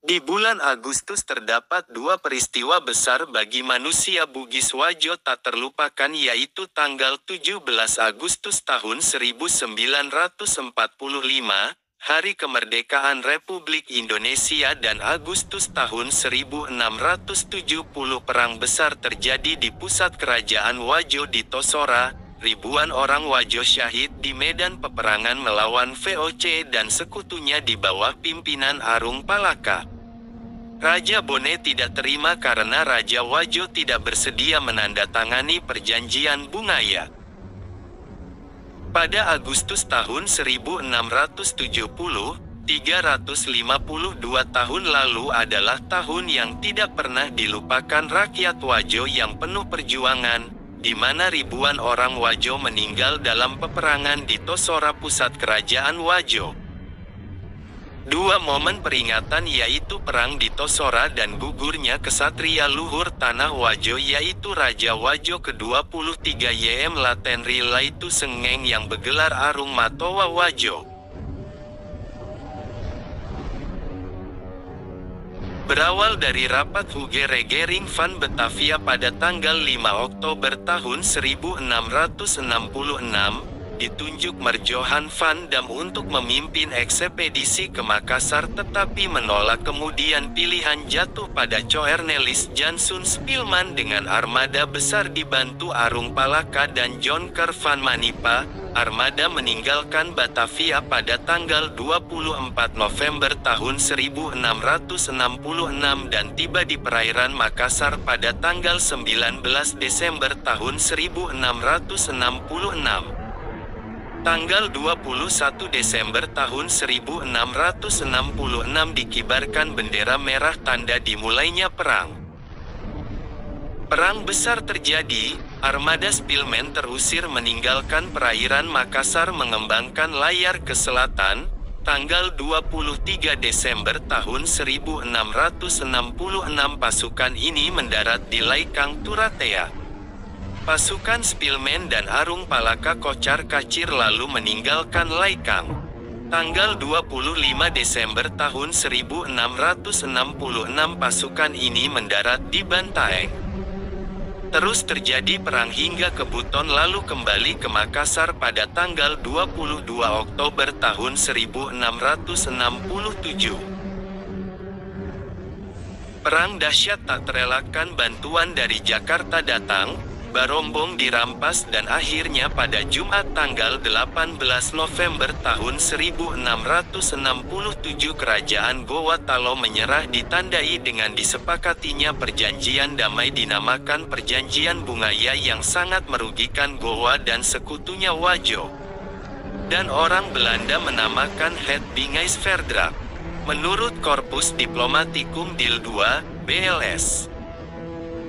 Di bulan Agustus terdapat dua peristiwa besar bagi manusia Bugis Wajo tak terlupakan, yaitu tanggal 17 Agustus tahun 1945, Hari Kemerdekaan Republik Indonesia, dan Agustus tahun 1670 Perang Besar terjadi di pusat kerajaan Wajo di Tosora. Ribuan orang Wajo syahid di medan peperangan melawan VOC dan sekutunya di bawah pimpinan Arung Palaka. Raja Bone tidak terima karena Raja Wajo tidak bersedia menandatangani perjanjian Bungaya. Pada Agustus tahun 1670, 352 tahun lalu adalah tahun yang tidak pernah dilupakan rakyat Wajo yang penuh perjuangan, di mana ribuan orang Wajo meninggal dalam peperangan di Tosora, pusat kerajaan Wajo. Dua momen peringatan yaitu Perang di Tosora dan gugurnya kesatria luhur tanah Wajo, yaitu Raja Wajo ke-23 Ym Latenri Laitu Sengeng yang bergelar Arung Matowa Wajo. Berawal dari rapat Huge Regering van Batavia pada tanggal 5 Oktober tahun 1666, ditunjuk Merjohan van Dam untuk memimpin ekspedisi ke Makassar, tetapi menolak. Kemudian pilihan jatuh pada Cornelis Janszoon Spilman dengan armada besar dibantu Arung Palaka dan Jonker van Manipa. Armada meninggalkan Batavia pada tanggal 24 November tahun 1666 dan tiba di perairan Makassar pada tanggal 19 Desember tahun 1666. Tanggal 21 Desember tahun 1666 dikibarkan bendera merah, tanda dimulainya perang. Perang besar terjadi, armada Spilman terusir meninggalkan perairan Makassar mengembangkan layar ke selatan. Tanggal 23 Desember tahun 1666 pasukan ini mendarat di Laikang Turatea. Pasukan Spilman dan Arung Palaka kocar-kacir lalu meninggalkan Laikang. Tanggal 25 Desember tahun 1666 pasukan ini mendarat di Bantaeng. Terus terjadi perang hingga ke Buton lalu kembali ke Makassar pada tanggal 22 Oktober tahun 1667. Perang dahsyat tak terelakkan, bantuan dari Jakarta datang, Barombong dirampas dan akhirnya pada Jumat tanggal 18 November tahun 1667 kerajaan Gowa Talo menyerah, ditandai dengan disepakatinya perjanjian damai dinamakan Perjanjian Bungaya yang sangat merugikan Gowa dan sekutunya Wajo. Dan orang Belanda menamakan Het Bingaisverdrag. Menurut Corpus Diplomaticum Dil 2, BLS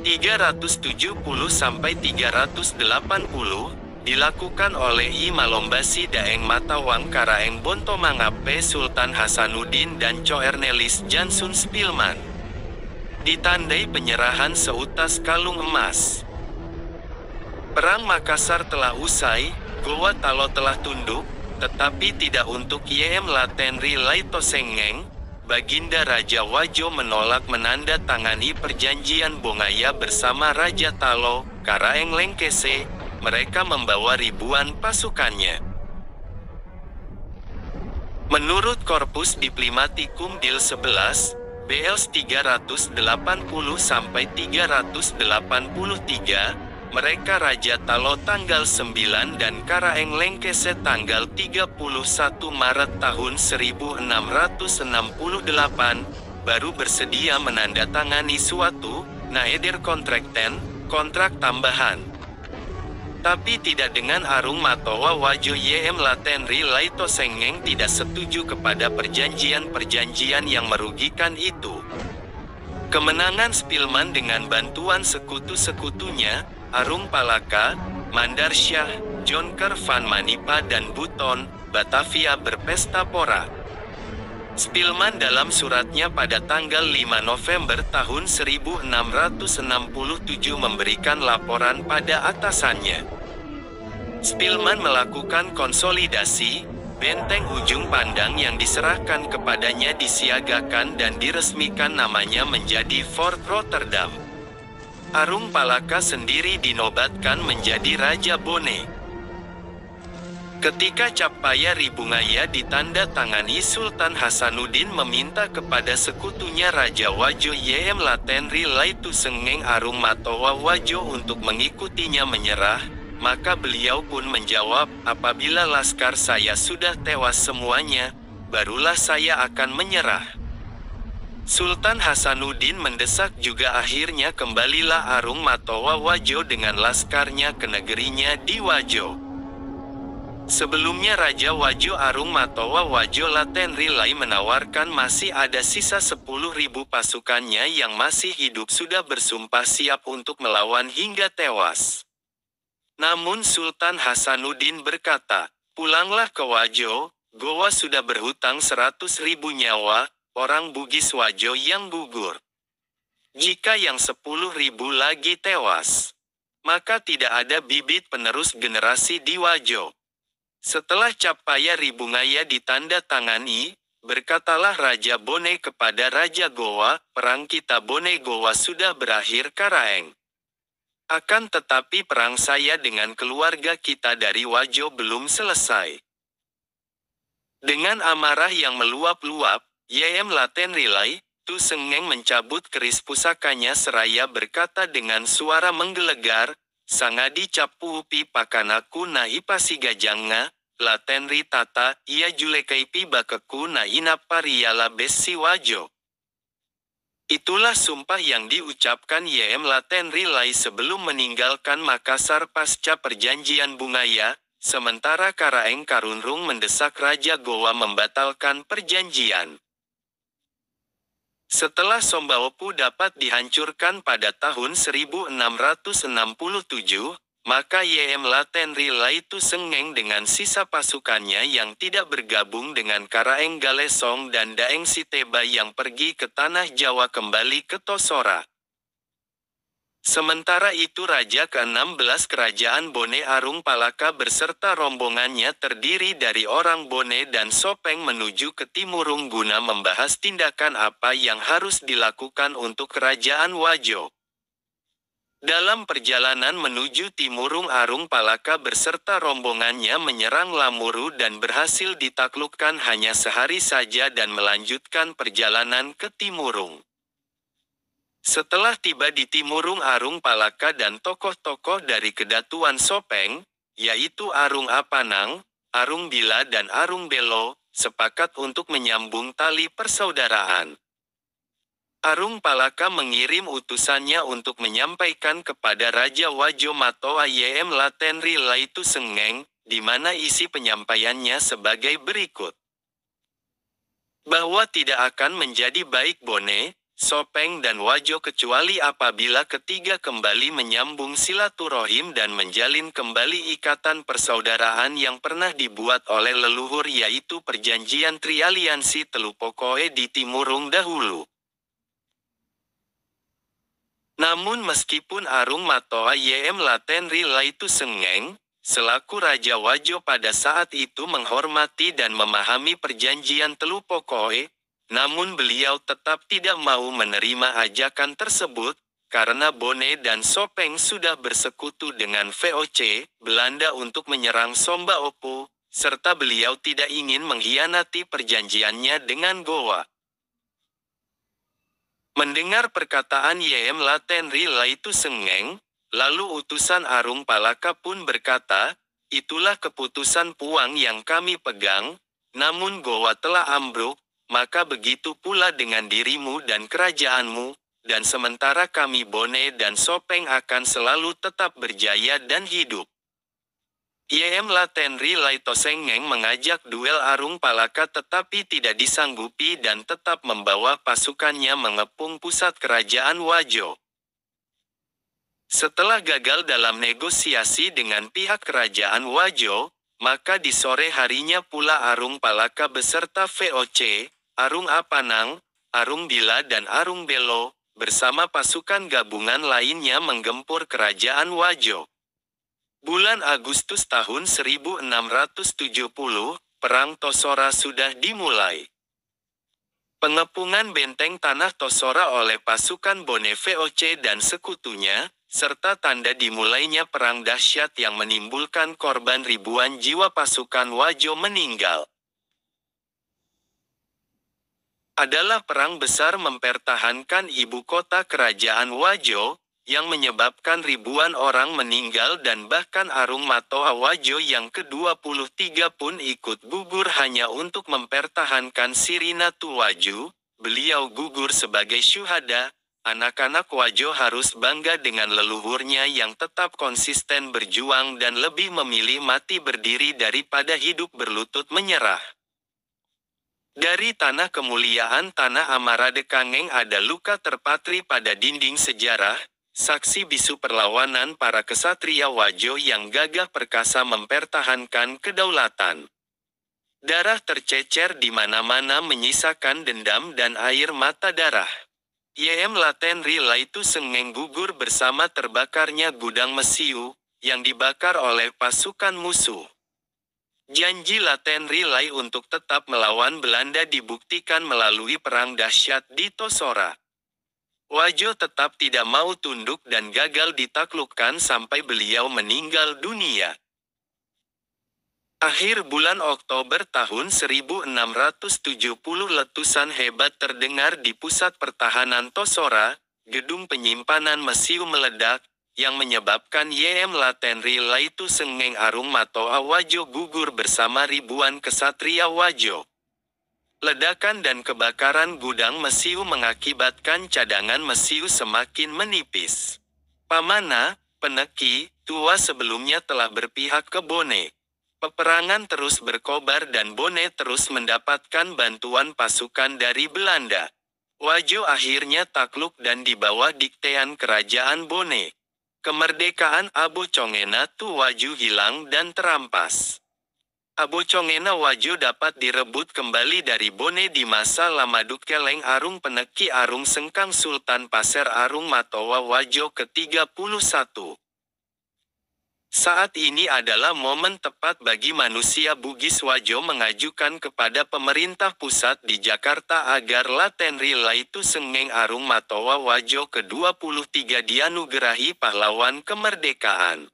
370-380, dilakukan oleh I Malombasi Daeng Matawang Karaeng Bonto Mangape Sultan Hasanuddin dan Cornelis Janszoon Spilman. Ditandai penyerahan seutas kalung emas. Perang Makassar telah usai, Gowa Talo telah tunduk, tetapi tidak untuk Ym Latenri Laito Sengeng. Baginda Raja Wajo menolak menandatangani perjanjian Bongaya bersama Raja Talo, Karaeng Lengkese. Mereka membawa ribuan pasukannya. Menurut Corpus Diplomaticum Dil 11, BLS 380-383, mereka Raja Talo tanggal 9 dan Karaeng Lengkese tanggal 31 Maret tahun 1668, baru bersedia menandatangani suatu Naeder Kontrakten, kontrak tambahan. Tapi tidak dengan Arung Matowa Wajo. Ym Latenri Laito Sengeng tidak setuju kepada perjanjian-perjanjian yang merugikan itu. Kemenangan Spilman dengan bantuan sekutu-sekutunya, Arung Palaka, Mandar Syah, Jonker van Manipa dan Buton, Batavia berpesta pora. Spilman dalam suratnya pada tanggal 5 November tahun 1667 memberikan laporan pada atasannya. Spilman melakukan konsolidasi, benteng ujung pandang yang diserahkan kepadanya disiagakan dan diresmikan namanya menjadi Fort Rotterdam. Arung Palaka sendiri dinobatkan menjadi Raja Bone. Ketika Cap Paya Ribungaya ditanda tangani, Sultan Hasanuddin meminta kepada sekutunya Raja Wajo Ym Latenri Laitu Sengeng Arung Matowa Wajo untuk mengikutinya menyerah, maka beliau pun menjawab, apabila laskar saya sudah tewas semuanya, barulah saya akan menyerah. Sultan Hasanuddin mendesak juga, akhirnya kembalilah Arung Matowa Wajo dengan laskarnya ke negerinya di Wajo. Sebelumnya Raja Wajo Arung Matowa Wajo Latenri Lai menawarkan masih ada sisa 10.000 pasukannya yang masih hidup sudah bersumpah siap untuk melawan hingga tewas. Namun Sultan Hasanuddin berkata, pulanglah ke Wajo, Gowa sudah berhutang 100.000 nyawa, orang Bugis Wajo yang gugur. Jika yang 10.000 lagi tewas, maka tidak ada bibit penerus generasi di Wajo. Setelah Cap Paya Ribungaya ditanda tangani, berkatalah Raja Bone kepada Raja Gowa, perang kita Bone Gowa sudah berakhir Karaeng. Akan tetapi perang saya dengan keluarga kita dari Wajo belum selesai. Dengan amarah yang meluap-luap, Ym Latenri Lai, Tu Sengeng mencabut keris pusakanya seraya berkata dengan suara menggelegar, Sangadi Capuupi Pakanaku na Ipasigajanga, Latenri Tata, ia Julekaipi Bakeku na Inapariala Besi Wajo. Itulah sumpah yang diucapkan Ym Latenri Lai sebelum meninggalkan Makassar pasca perjanjian Bungaya, sementara Karaeng Karunrung mendesak Raja Gowa membatalkan perjanjian. Setelah Sombaopu dapat dihancurkan pada tahun 1667, maka Ym Latenri Lai Tu Sengeng dengan sisa pasukannya yang tidak bergabung dengan Karaeng Galesong dan Daeng Siteba yang pergi ke tanah Jawa kembali ke Tosora. Sementara itu Raja ke-16 Kerajaan Bone Arung Palaka beserta rombongannya terdiri dari orang Bone dan Sopeng menuju ke Timurung guna membahas tindakan apa yang harus dilakukan untuk Kerajaan Wajo. Dalam perjalanan menuju Timurung, Arung Palaka beserta rombongannya menyerang Lamuru dan berhasil ditaklukkan hanya sehari saja dan melanjutkan perjalanan ke Timurung. Setelah tiba di Timurung, Arung Palaka dan tokoh-tokoh dari Kedatuan Sopeng, yaitu Arung Apanang, Arung Bila dan Arung Belo, sepakat untuk menyambung tali persaudaraan. Arung Palaka mengirim utusannya untuk menyampaikan kepada Raja Wajo Matoa Ym Latenri Lai Tu Sengeng, di mana isi penyampaiannya sebagai berikut. Bahwa tidak akan menjadi baik Bone, Sopeng dan Wajo kecuali apabila ketiga kembali menyambung silaturahim dan menjalin kembali ikatan persaudaraan yang pernah dibuat oleh leluhur, yaitu perjanjian Trialiansi Telupokoe di Timurung dahulu. Namun meskipun Arung Matoa Ym Latenri Lai Tu Sengeng, selaku Raja Wajo pada saat itu menghormati dan memahami perjanjian Telupokoe, namun beliau tetap tidak mau menerima ajakan tersebut, karena Bone dan Sopeng sudah bersekutu dengan VOC, Belanda untuk menyerang Sombaopu, serta beliau tidak ingin mengkhianati perjanjiannya dengan Gowa. Mendengar perkataan Ym Latenri Lai Tu Sengeng, lalu utusan Arung Palaka pun berkata, itulah keputusan Puang yang kami pegang, namun Gowa telah ambruk, maka begitu pula dengan dirimu dan kerajaanmu, dan sementara kami Bone dan Sopeng akan selalu tetap berjaya dan hidup. Ym Latenri Lai Tu Sengeng mengajak duel Arung Palaka tetapi tidak disanggupi dan tetap membawa pasukannya mengepung pusat kerajaan Wajo. Setelah gagal dalam negosiasi dengan pihak kerajaan Wajo, maka di sore harinya pula Arung Palaka beserta VOC, Arung Apanang, Arung Bila dan Arung Belo, bersama pasukan gabungan lainnya menggempur kerajaan Wajo. Bulan Agustus tahun 1670, Perang Tosora sudah dimulai. Pengepungan benteng tanah Tosora oleh pasukan Bone VOC dan sekutunya, serta tanda dimulainya perang dahsyat yang menimbulkan korban ribuan jiwa pasukan Wajo meninggal. Adalah perang besar mempertahankan ibu kota kerajaan Wajo, yang menyebabkan ribuan orang meninggal dan bahkan Arung Matoa Wajo yang ke-23 pun ikut gugur hanya untuk mempertahankan Sirina Tuwaju. Beliau gugur sebagai syuhada. Anak-anak Wajo harus bangga dengan leluhurnya yang tetap konsisten berjuang dan lebih memilih mati berdiri daripada hidup berlutut menyerah. Dari tanah kemuliaan tanah Amarade Kangeng ada luka terpatri pada dinding sejarah, saksi bisu perlawanan para kesatria Wajo yang gagah perkasa mempertahankan kedaulatan. Darah tercecer di mana-mana menyisakan dendam dan air mata darah. YM Laten Rilaitu Sengeng gugur bersama terbakarnya gudang Mesiu, yang dibakar oleh pasukan musuh. Janji Laten Rilai untuk tetap melawan Belanda dibuktikan melalui perang dahsyat di Tosora. Wajo tetap tidak mau tunduk dan gagal ditaklukkan sampai beliau meninggal dunia. Akhir bulan Oktober tahun 1670 letusan hebat terdengar di pusat pertahanan Tosora, gedung penyimpanan Mesiu meledak, yang menyebabkan YM Laten Rilaitu Sengeng Arung Matoa Wajo gugur bersama ribuan kesatria Wajo. Ledakan dan kebakaran gudang Mesiu mengakibatkan cadangan Mesiu semakin menipis. Pamana, Peneki, Tua sebelumnya telah berpihak ke Bone. Peperangan terus berkobar dan Bone terus mendapatkan bantuan pasukan dari Belanda. Wajo akhirnya takluk dan dibawa diktean kerajaan Bone. Kemerdekaan Abocongena Tuwaju hilang dan terampas. Abocongena Wajo dapat direbut kembali dari Bone di masa Lamaduk Keleng Arung Peneki Arung Sengkang Sultan Pasir Arung Matoa Wajo ke-31. Saat ini adalah momen tepat bagi manusia Bugis Wajo mengajukan kepada pemerintah pusat di Jakarta agar Laten Rilaitu Sengeng Arung Matoa Wajo ke-23 dianugerahi pahlawan kemerdekaan.